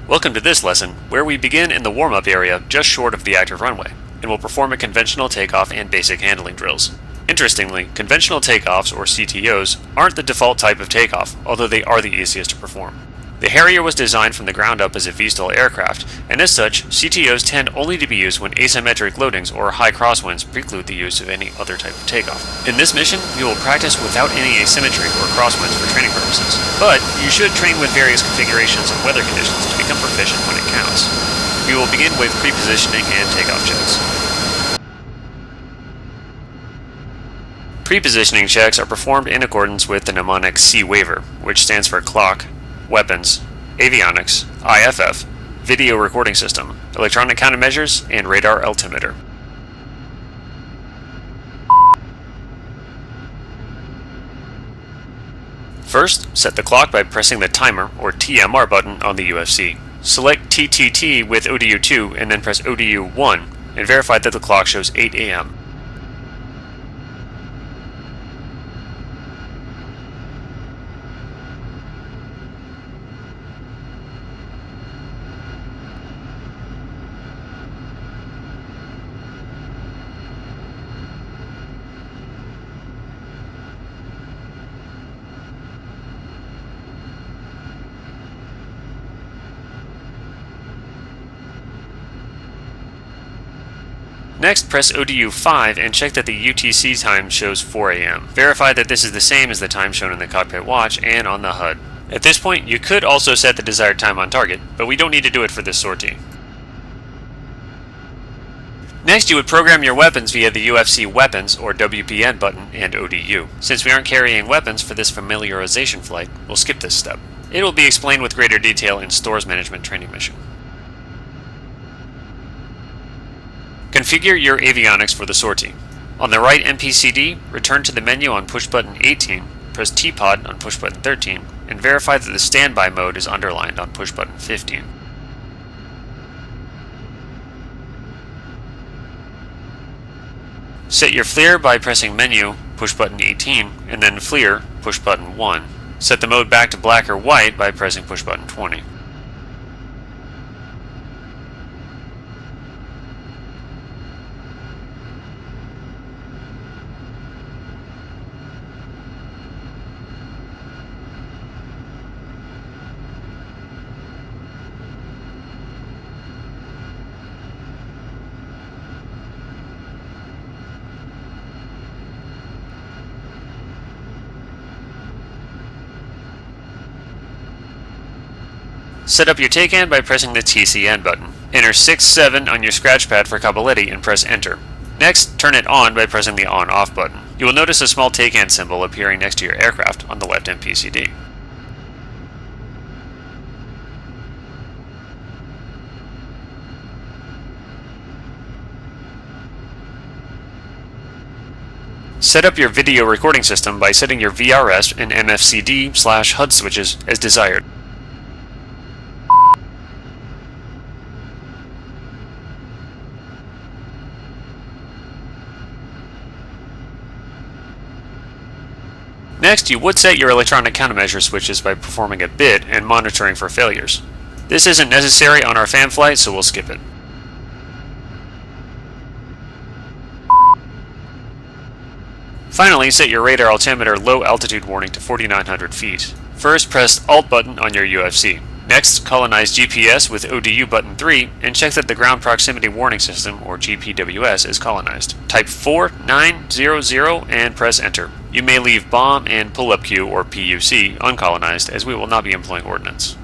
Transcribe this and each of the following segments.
Welcome to this lesson, where we begin in the warm-up area just short of the active runway, and will perform a conventional takeoff and basic handling drills. Interestingly, conventional takeoffs, or CTOs, aren't the default type of takeoff, although they are the easiest to perform. The Harrier was designed from the ground up as a VTOL aircraft, and as such, CTOs tend only to be used when asymmetric loadings or high crosswinds preclude the use of any other type of takeoff. In this mission, we will practice without any asymmetry or crosswinds for training purposes, but you should train with various configurations of weather conditions to become proficient when it counts. We will begin with pre-positioning and takeoff checks. Pre-positioning checks are performed in accordance with the mnemonic C waiver, which stands for clock, weapons, avionics, IFF, video recording system, electronic countermeasures, and radar altimeter. First, set the clock by pressing the timer or TMR button on the UFC. Select TTT with ODU2 and then press ODU1 and verify that the clock shows 8 AM. Next, press ODU5 and check that the UTC time shows 4 AM. Verify that this is the same as the time shown in the cockpit watch and on the HUD. At this point, you could also set the desired time on target, but we don't need to do it for this sortie. Next, you would program your weapons via the UFC Weapons or WPN button and ODU. Since we aren't carrying weapons for this familiarization flight, we'll skip this step. It will be explained with greater detail in Stores Management training mission. Configure your avionics for the sortie. On the right MPCD, return to the menu on push button 18, press T-Pod on push button 13, and verify that the standby mode is underlined on push button 15. Set your FLIR by pressing menu, push button 18, and then FLIR, push button 1. Set the mode back to black or white by pressing push button 20. Set up your TACAN by pressing the TCN button. Enter 6-7 on your scratch pad for Cabaletti and press enter. Next, turn it on by pressing the on-off button. You will notice a small TACAN symbol appearing next to your aircraft on the left MPCD. Set up your video recording system by setting your VRS and MFCD/HUD switches as desired. Next, you would set your electronic countermeasure switches by performing a bid and monitoring for failures. This isn't necessary on our fan flight, so we'll skip it. Finally, set your radar altimeter low altitude warning to 4,900 feet. First, press Alt button on your UFC. Next, colonize GPS with ODU button 3 and check that the Ground Proximity Warning System, or GPWS, is colonized. Type 4900 and press enter. You may leave bomb and pull-up queue, or PUC, uncolonized, as we will not be employing ordnance.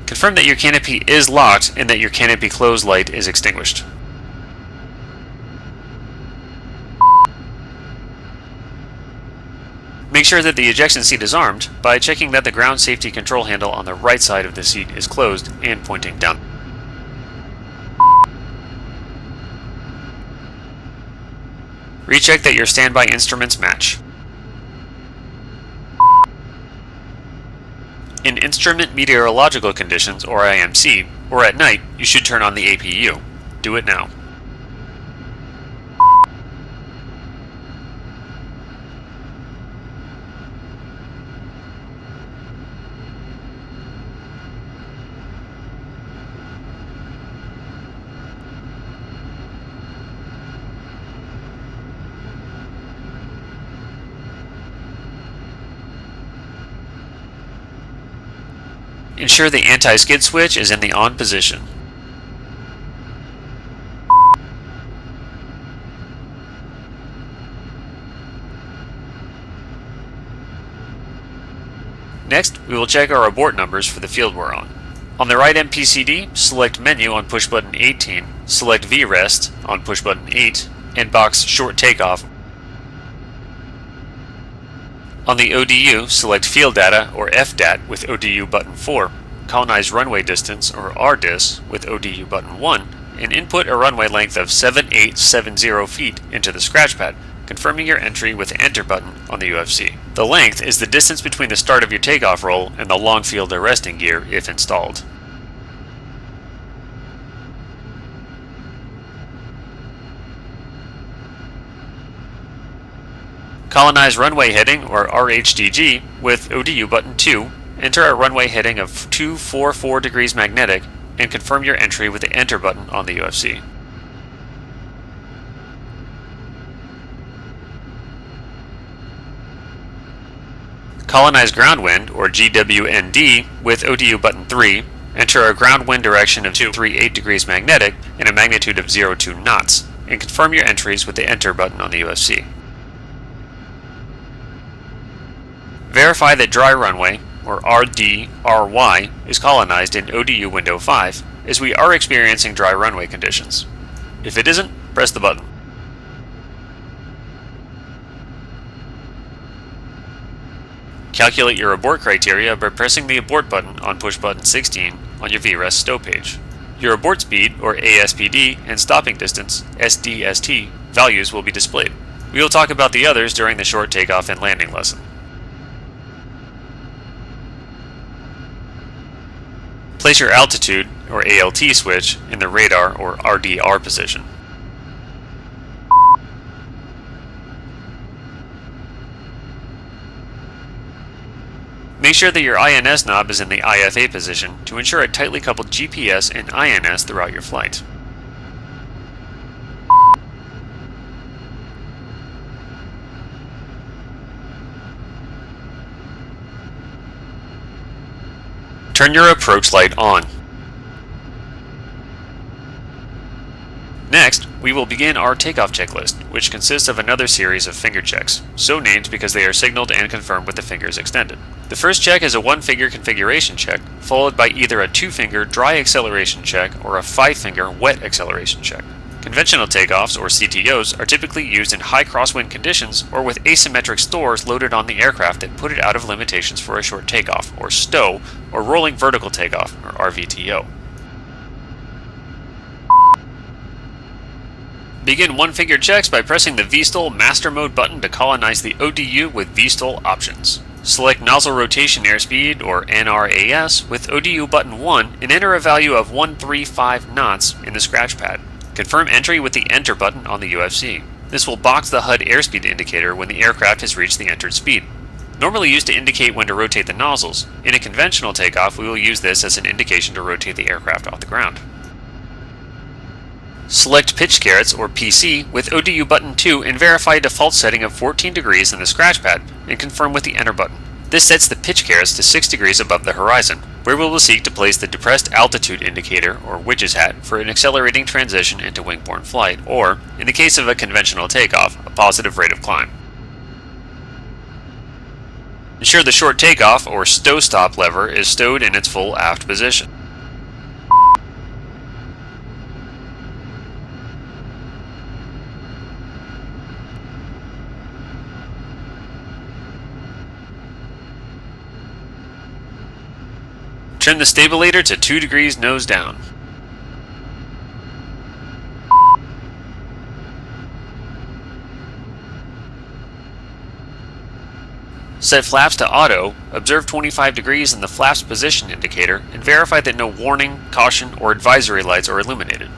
Confirm that your canopy is locked and that your canopy close light is extinguished. Make sure that the ejection seat is armed by checking that the ground safety control handle on the right side of the seat is closed and pointing down. Recheck that your standby instruments match. In instrument meteorological conditions, or IMC, or at night, you should turn on the APU. Do it now. Ensure the anti-skid switch is in the on position. Next, we will check our abort numbers for the field we're on. On the right MPCD, select Menu on push button 18, select VREST on push button 8, and box Short Takeoff. On the ODU, select Field Data or FDAT with ODU button 4, Colonized Runway Distance or RDIS with ODU button 1, and input a runway length of 7870 feet into the scratch pad, confirming your entry with the Enter button on the UFC. The length is the distance between the start of your takeoff roll and the long field arresting gear if installed. Colonize runway heading, or RHDG, with ODU button 2, enter a runway heading of 244 degrees magnetic, and confirm your entry with the Enter button on the UFC. Colonize ground wind, or GWND, with ODU button 3, enter a ground wind direction of 238 degrees magnetic and a magnitude of 02 knots, and confirm your entries with the Enter button on the UFC. Verify that dry runway, or RDRY, is colonized in ODU window 5, as we are experiencing dry runway conditions. If it isn't, press the button. Calculate your abort criteria by pressing the Abort button on push button 16 on your VREST stow page. Your abort speed, or ASPD, and stopping distance, SDST, values will be displayed. We will talk about the others during the short takeoff and landing lesson. Place your altitude, or ALT switch, in the radar, or RDR position. Make sure that your INS knob is in the IFA position to ensure a tightly coupled GPS and INS throughout your flight. Turn your approach light on. Next, we will begin our takeoff checklist, which consists of another series of finger checks, so named because they are signaled and confirmed with the fingers extended. The first check is a 1-finger configuration check, followed by either a 2-finger dry acceleration check or a 5-finger wet acceleration check. Conventional takeoffs, or CTOs, are typically used in high crosswind conditions or with asymmetric stores loaded on the aircraft that put it out of limitations for a short takeoff, or STOW, or rolling vertical takeoff, or RVTO. Begin 1-finger checks by pressing the VSTOL Master Mode button to colonize the ODU with VSTOL options. Select Nozzle Rotation Airspeed, or NRAS, with ODU button 1 and enter a value of 135 knots in the scratch pad. Confirm entry with the Enter button on the UFC. This will box the HUD airspeed indicator when the aircraft has reached the entered speed. Normally used to indicate when to rotate the nozzles, in a conventional takeoff we will use this as an indication to rotate the aircraft off the ground. Select Pitch Carrots, or PC, with ODU button 2 and verify a default setting of 14 degrees in the scratch pad, and confirm with the Enter button. This sets the pitch carrots to 6 degrees above the horizon, where we will seek to place the Depressed Altitude Indicator, or Witch's Hat, for an accelerating transition into wing-borne flight, or, in the case of a conventional takeoff, a positive rate of climb. Ensure the short takeoff, or stow stop lever, is stowed in its full aft position. Trim the stabilator to 2 degrees nose down. Set flaps to auto, observe 25 degrees in the flaps position indicator, and verify that no warning, caution, or advisory lights are illuminated.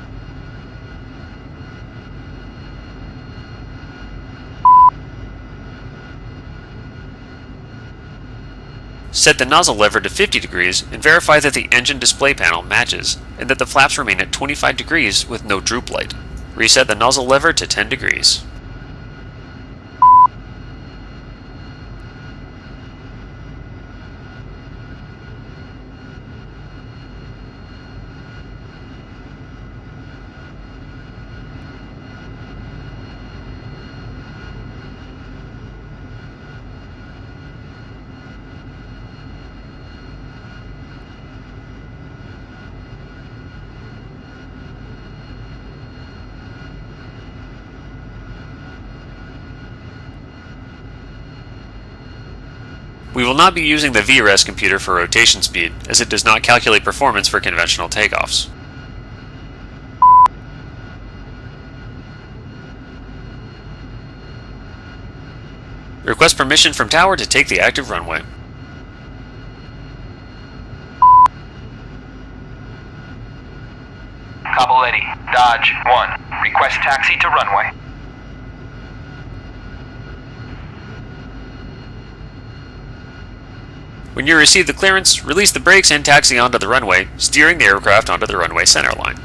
Set the nozzle lever to 50 degrees and verify that the engine display panel matches and that the flaps remain at 25 degrees with no droop light. Reset the nozzle lever to 10 degrees. We will not be using the VRES computer for rotation speed, as it does not calculate performance for conventional takeoffs. Request permission from tower to take the active runway. Capoletti, Dodge 1. Request taxi to runway. When you receive the clearance, release the brakes and taxi onto the runway, steering the aircraft onto the runway center line.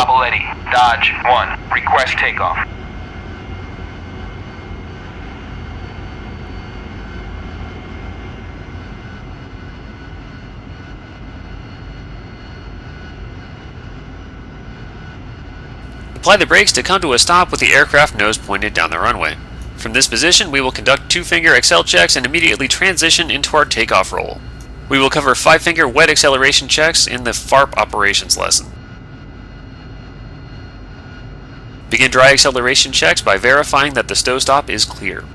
Capoletti, Dodge 1. Request takeoff. Apply the brakes to come to a stop with the aircraft nose pointed down the runway. From this position, we will conduct 2-finger accel checks and immediately transition into our takeoff roll. We will cover 5-finger wet acceleration checks in the FARP operations lesson. Begin dry acceleration checks by verifying that the stow stop is clear.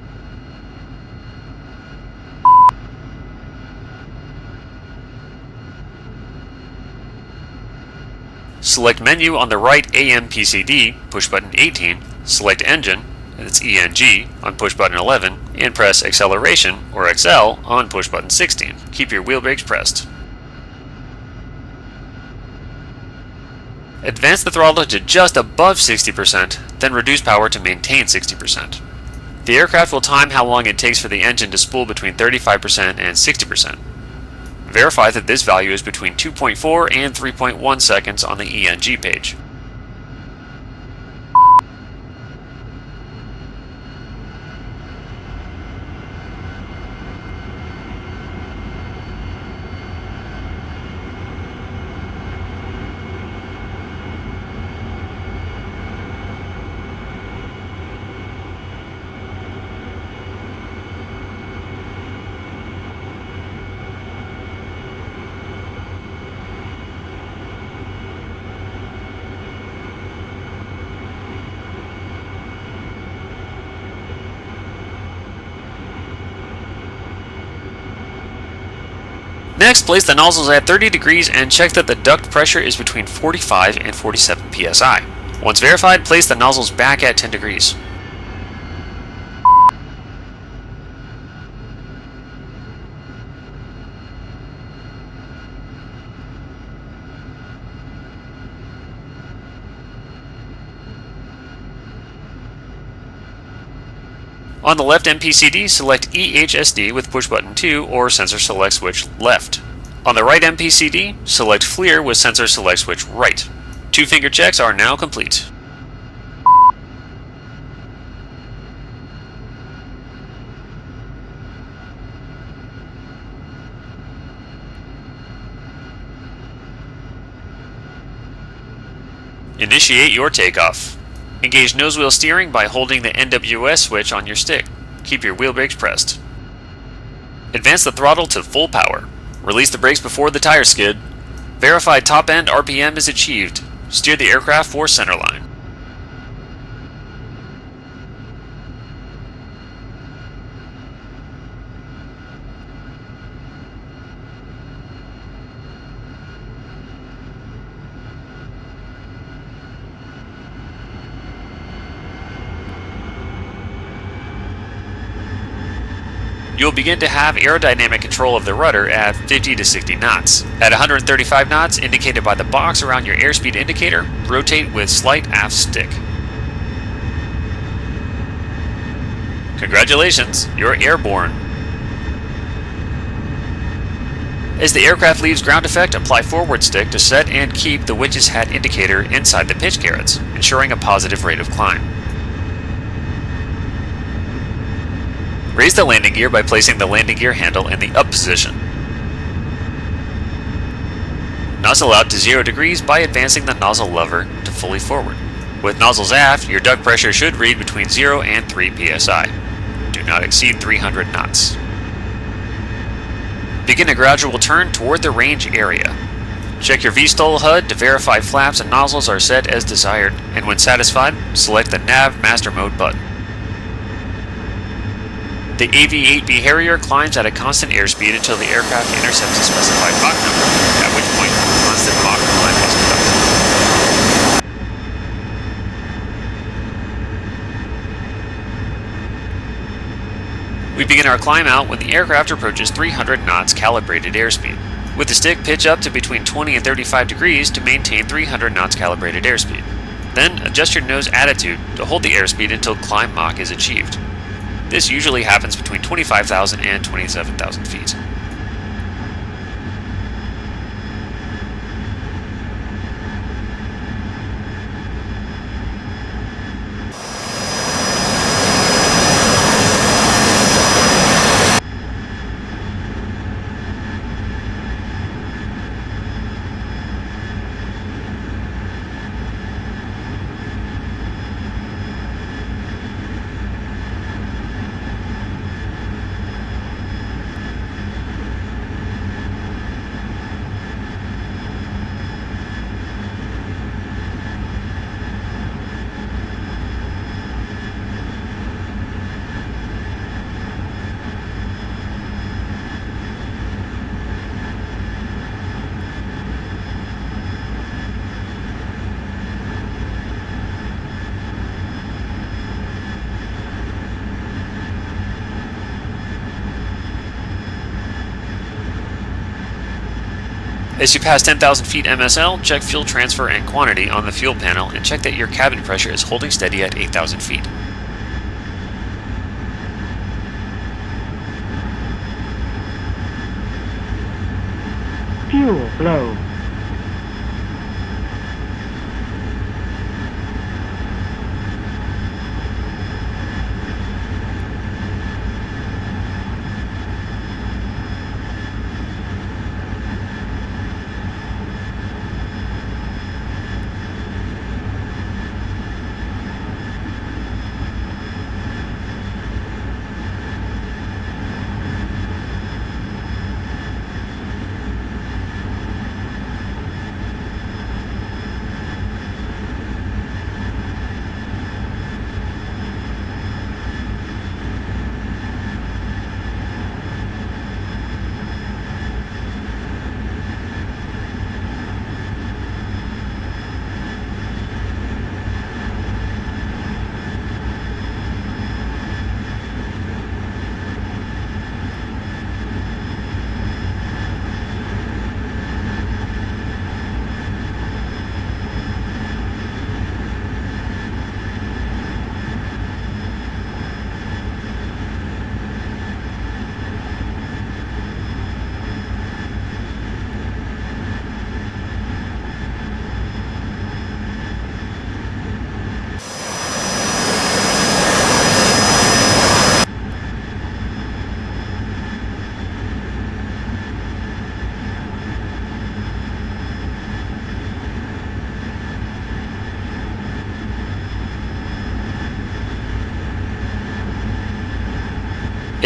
Select Menu on the right AMPCD, push button 18, select Engine, that's ENG, on push button 11, and press Acceleration, or XL, on push button 16. Keep your wheel brakes pressed. Advance the throttle to just above 60%, then reduce power to maintain 60%. The aircraft will time how long it takes for the engine to spool between 35% and 60%. Verify that this value is between 2.4 and 3.1 seconds on the ENG page. Next, place the nozzles at 30 degrees and check that the duct pressure is between 45 and 47 psi. Once verified, place the nozzles back at 10 degrees. On the left MPCD, select EHSD with push button 2 or sensor select switch left. On the right MPCD, select FLIR with sensor select switch right. 2 finger checks are now complete. Initiate your takeoff. Engage nose wheel steering by holding the NWS switch on your stick. Keep your wheel brakes pressed. Advance the throttle to full power. Release the brakes before the tires skid. Verify top end RPM is achieved. Steer the aircraft for centerline. You'll begin to have aerodynamic control of the rudder at 50 to 60 knots. At 135 knots, indicated by the box around your airspeed indicator, rotate with slight aft stick. Congratulations, you're airborne. As the aircraft leaves ground effect, apply forward stick to set and keep the winch's hat indicator inside the pitch carrots, ensuring a positive rate of climb. Raise the landing gear by placing the landing gear handle in the up position. Nozzle out to 0 degrees by advancing the nozzle lever to fully forward. With nozzles aft, your duct pressure should read between 0 and 3 psi. Do not exceed 300 knots. Begin a gradual turn toward the range area. Check your VSTOL HUD to verify flaps and nozzles are set as desired, and when satisfied, select the Nav Master Mode button. The AV8B Harrier climbs at a constant airspeed until the aircraft intercepts a specified Mach number, at which point a constant Mach climb is conducted. We begin our climb out when the aircraft approaches 300 knots calibrated airspeed. With the stick, pitch up to between 20 and 35 degrees to maintain 300 knots calibrated airspeed. Then adjust your nose attitude to hold the airspeed until climb Mach is achieved. This usually happens between 25,000 and 27,000 feet. As you pass 10,000 feet MSL, check fuel transfer and quantity on the fuel panel and check that your cabin pressure is holding steady at 8,000 feet. Fuel flow.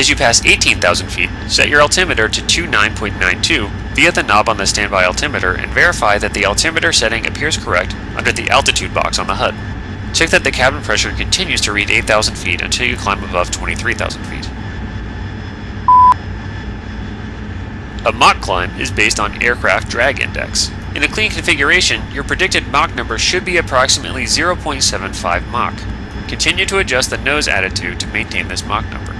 As you pass 18,000 feet, set your altimeter to 29.92 via the knob on the standby altimeter and verify that the altimeter setting appears correct under the altitude box on the HUD. Check that the cabin pressure continues to read 8,000 feet until you climb above 23,000 feet. A Mach climb is based on aircraft drag index. In a clean configuration, your predicted Mach number should be approximately 0.75 Mach. Continue to adjust the nose attitude to maintain this Mach number.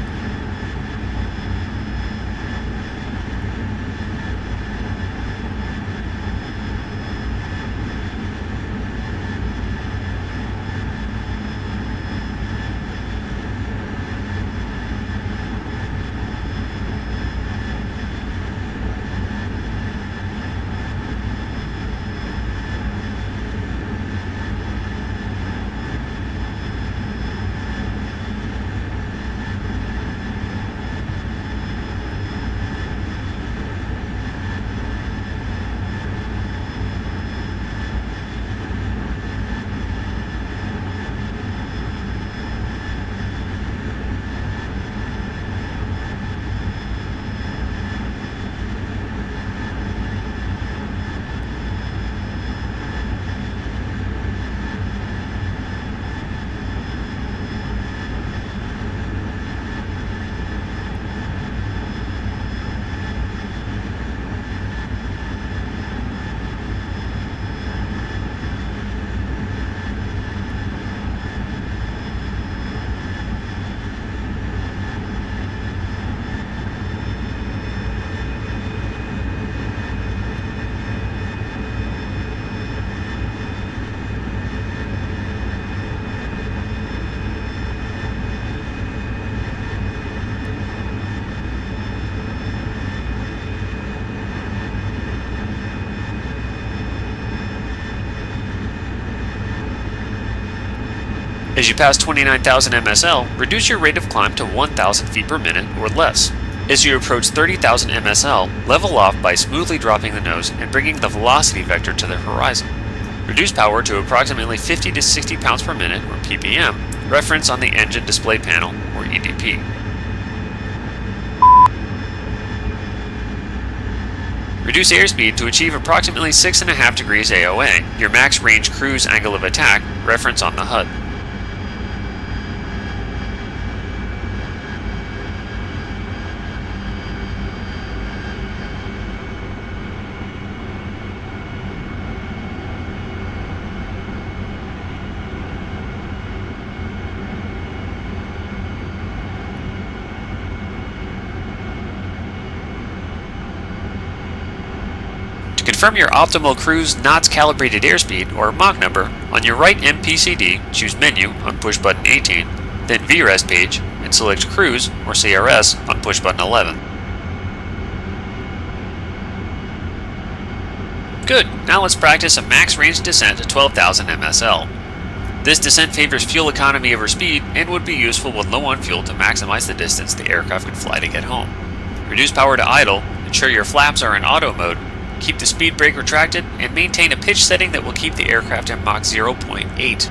As you pass 29,000 MSL, reduce your rate of climb to 1,000 feet per minute or less. As you approach 30,000 MSL, level off by smoothly dropping the nose and bringing the velocity vector to the horizon. Reduce power to approximately 50 to 60 pounds per minute, or ppm, reference on the engine display panel, or EDP. Reduce airspeed to achieve approximately 6.5 degrees AOA, your max range cruise angle of attack, reference on the HUD. To confirm your optimal cruise knots calibrated airspeed, or Mach number, on your right MPCD, choose Menu on push button 18, then VRES page, and select Cruise, or CRS, on push button 11. Good, now let's practice a max range descent to 12,000 MSL. This descent favors fuel economy over speed and would be useful when low on fuel to maximize the distance the aircraft can fly to get home. Reduce power to idle, ensure your flaps are in auto mode, keep the speed brake retracted, and maintain a pitch setting that will keep the aircraft at Mach 0.8.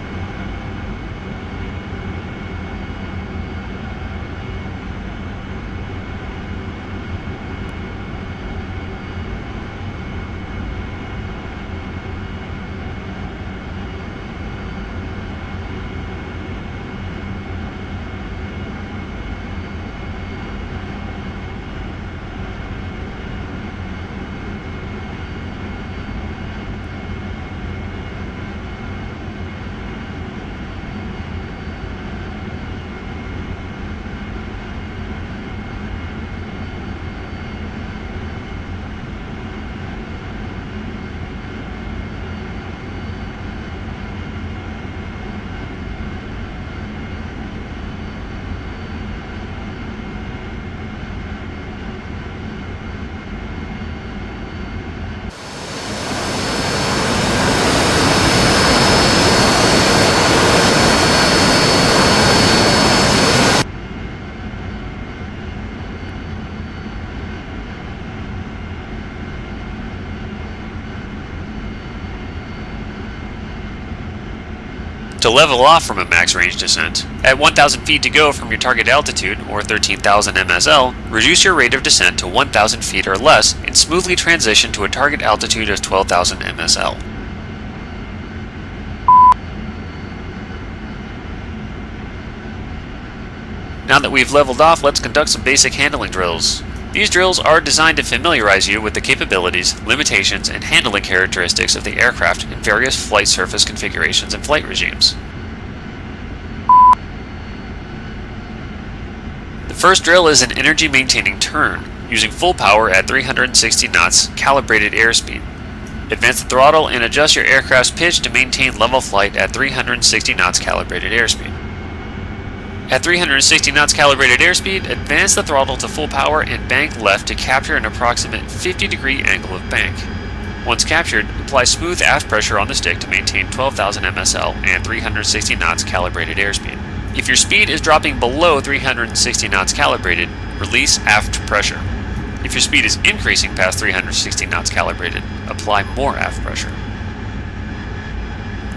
To level off from a max range descent, at 1,000 feet to go from your target altitude, or 13,000 MSL, reduce your rate of descent to 1,000 feet or less and smoothly transition to a target altitude of 12,000 MSL. Now that we've leveled off, let's conduct some basic handling drills. These drills are designed to familiarize you with the capabilities, limitations, and handling characteristics of the aircraft in various flight surface configurations and flight regimes. The first drill is an energy-maintaining turn, using full power at 360 knots calibrated airspeed. Advance the throttle and adjust your aircraft's pitch to maintain level flight at 360 knots calibrated airspeed. At 360 knots calibrated airspeed, advance the throttle to full power and bank left to capture an approximate 50-degree angle of bank. Once captured, apply smooth aft pressure on the stick to maintain 12,000 MSL and 360 knots calibrated airspeed. If your speed is dropping below 360 knots calibrated, release aft pressure. If your speed is increasing past 360 knots calibrated, apply more aft pressure.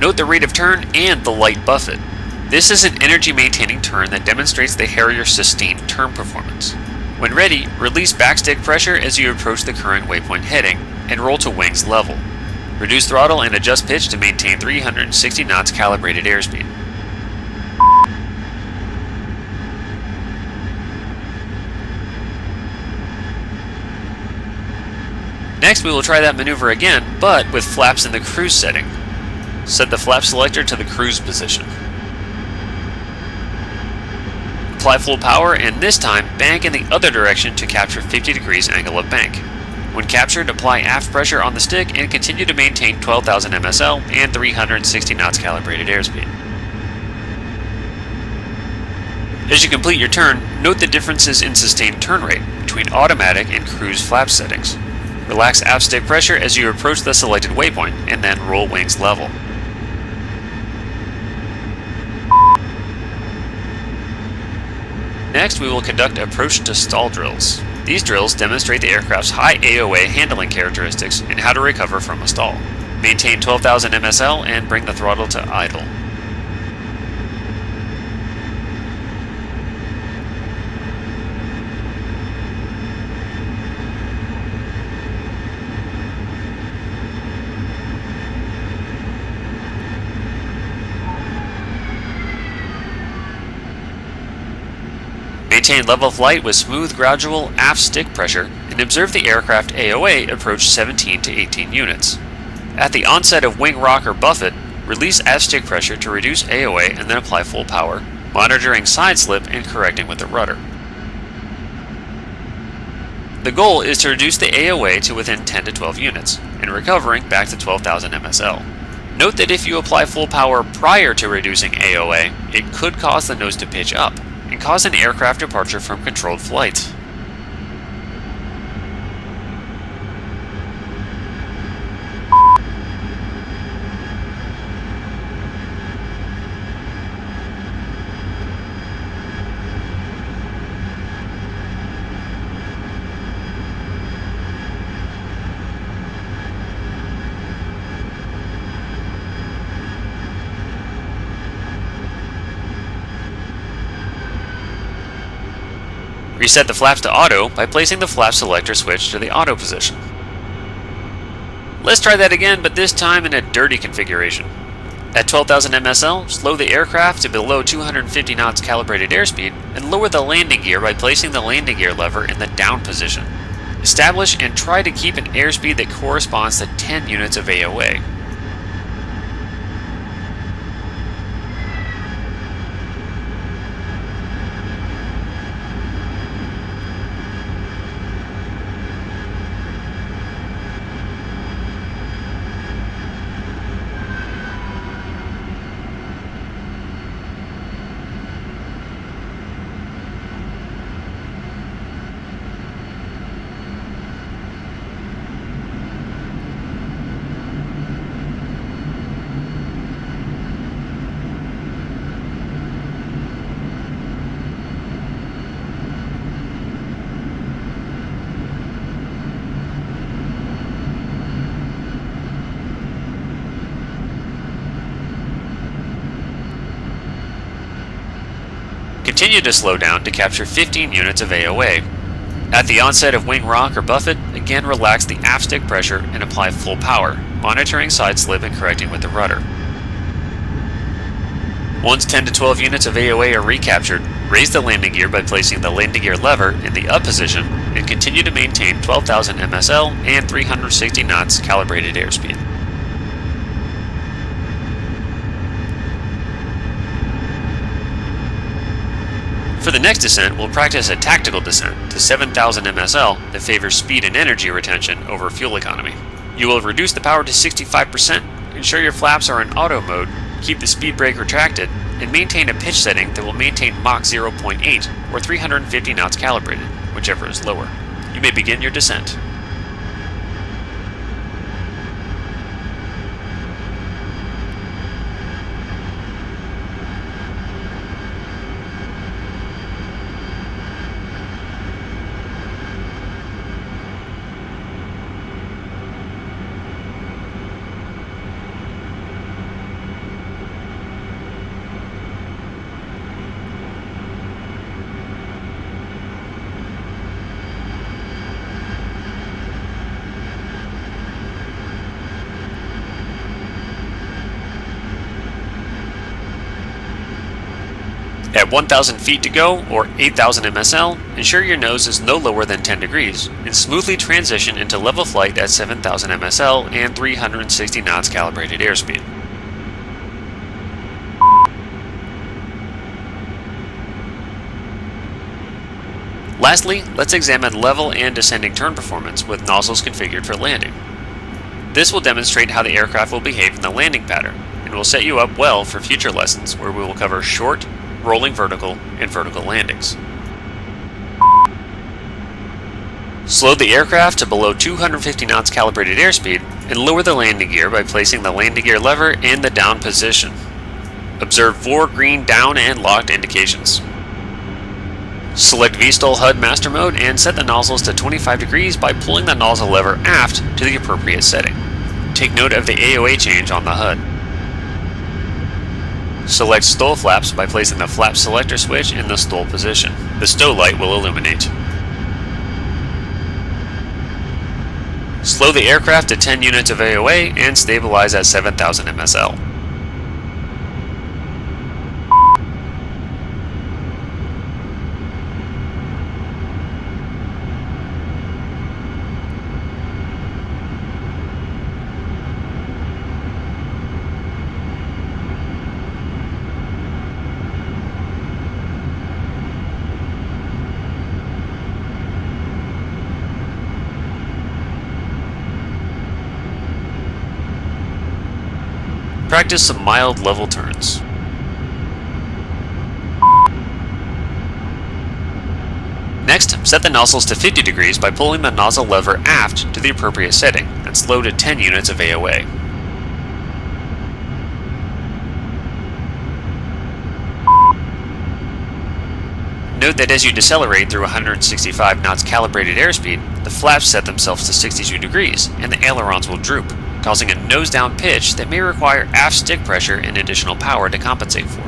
Note the rate of turn and the light buffet. This is an energy-maintaining turn that demonstrates the Harrier's sustained turn performance. When ready, release backstick pressure as you approach the current waypoint heading, and roll to wings level. Reduce throttle and adjust pitch to maintain 360 knots calibrated airspeed. Next, we will try that maneuver again, but with flaps in the cruise setting. Set the flap selector to the cruise position. Apply full power, and this time bank in the other direction to capture 50 degrees angle of bank. When captured, apply aft pressure on the stick and continue to maintain 12,000 MSL and 360 knots calibrated airspeed. As you complete your turn, note the differences in sustained turn rate between automatic and cruise flap settings. Relax aft stick pressure as you approach the selected waypoint, and then roll wings level. Next, we will conduct approach to stall drills. These drills demonstrate the aircraft's high AOA handling characteristics and how to recover from a stall. Maintain 12,000 MSL and bring the throttle to idle. Maintain level flight with smooth, gradual aft stick pressure and observe the aircraft AOA approach 17 to 18 units. At the onset of wing rock or buffet, release aft stick pressure to reduce AOA and then apply full power, monitoring side slip and correcting with the rudder. The goal is to reduce the AOA to within 10 to 12 units, and recovering back to 12,000 MSL. Note that if you apply full power prior to reducing AOA, it could cause the nose to pitch up and cause an aircraft departure from controlled flight. Reset the flaps to auto by placing the flap selector switch to the auto position. Let's try that again, but this time in a dirty configuration. At 12,000 MSL, slow the aircraft to below 250 knots calibrated airspeed and lower the landing gear by placing the landing gear lever in the down position. Establish and try to keep an airspeed that corresponds to 10 units of AOA. Continue to slow down to capture 15 units of AOA. At the onset of wing rock or buffet, again relax the aft stick pressure and apply full power, monitoring side slip and correcting with the rudder. Once 10 to 12 units of AOA are recaptured, raise the landing gear by placing the landing gear lever in the up position and continue to maintain 12,000 MSL and 360 knots calibrated airspeed. For the next descent, we'll practice a tactical descent to 7,000 MSL that favors speed and energy retention over fuel economy. You will reduce the power to 65%, ensure your flaps are in auto mode, keep the speed brake retracted, and maintain a pitch setting that will maintain Mach 0.8 or 350 knots calibrated, whichever is lower. You may begin your descent. At 1,000 feet to go, or 8,000 MSL, ensure your nose is no lower than 10 degrees, and smoothly transition into level flight at 7,000 MSL and 360 knots calibrated airspeed. Lastly, let's examine level and descending turn performance with nozzles configured for landing. This will demonstrate how the aircraft will behave in the landing pattern, and will set you up well for future lessons where we will cover short, rolling vertical, and vertical landings. Slow the aircraft to below 250 knots calibrated airspeed and lower the landing gear by placing the landing gear lever in the down position. Observe 4 green down and locked indications. Select VSTOL HUD Master Mode and set the nozzles to 25 degrees by pulling the nozzle lever aft to the appropriate setting. Take note of the AOA change on the HUD. Select STOL flaps by placing the flap selector switch in the STOL position. The STOW light will illuminate. Slow the aircraft to 10 units of AOA and stabilize at 7,000 MSL. Practice some mild level turns. Next, set the nozzles to 50 degrees by pulling the nozzle lever aft to the appropriate setting and slow to 10 units of AOA. Note that as you decelerate through 165 knots calibrated airspeed, the flaps set themselves to 62 degrees and the ailerons will droop, causing a nose-down pitch that may require aft stick pressure and additional power to compensate for.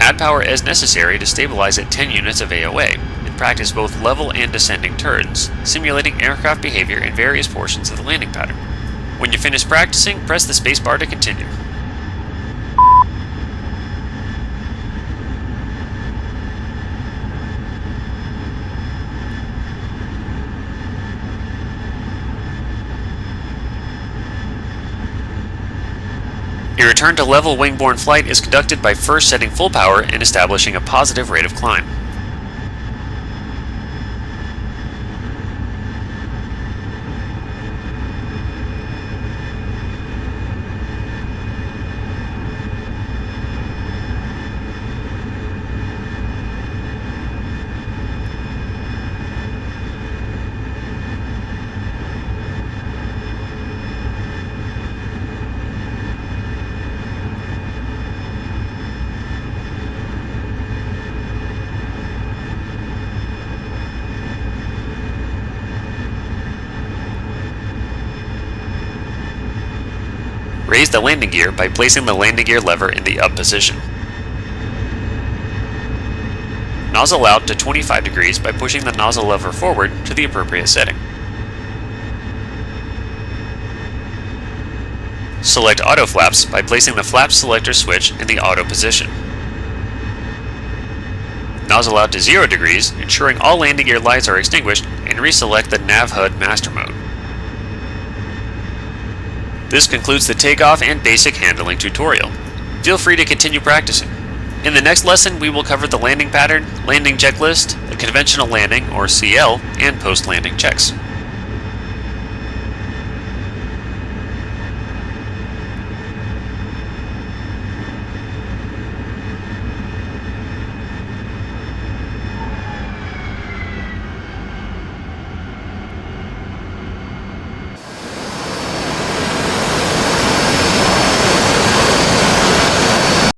Add power as necessary to stabilize at 10 units of AOA, and practice both level and descending turns, simulating aircraft behavior in various portions of the landing pattern. When you finish practicing, press the spacebar to continue. A return to level wing-borne flight is conducted by first setting full power and establishing a positive rate of climb. the landing gear by placing the landing gear lever in the up position. Nozzle out to 25 degrees by pushing the nozzle lever forward to the appropriate setting. Select auto flaps by placing the flap selector switch in the auto position. Nozzle out to 0 degrees, ensuring all landing gear lights are extinguished, and reselect the Nav HUD master mode. This concludes the takeoff and basic handling tutorial. Feel free to continue practicing. In the next lesson, we will cover the landing pattern, landing checklist, a conventional landing or CL, and post-landing checks.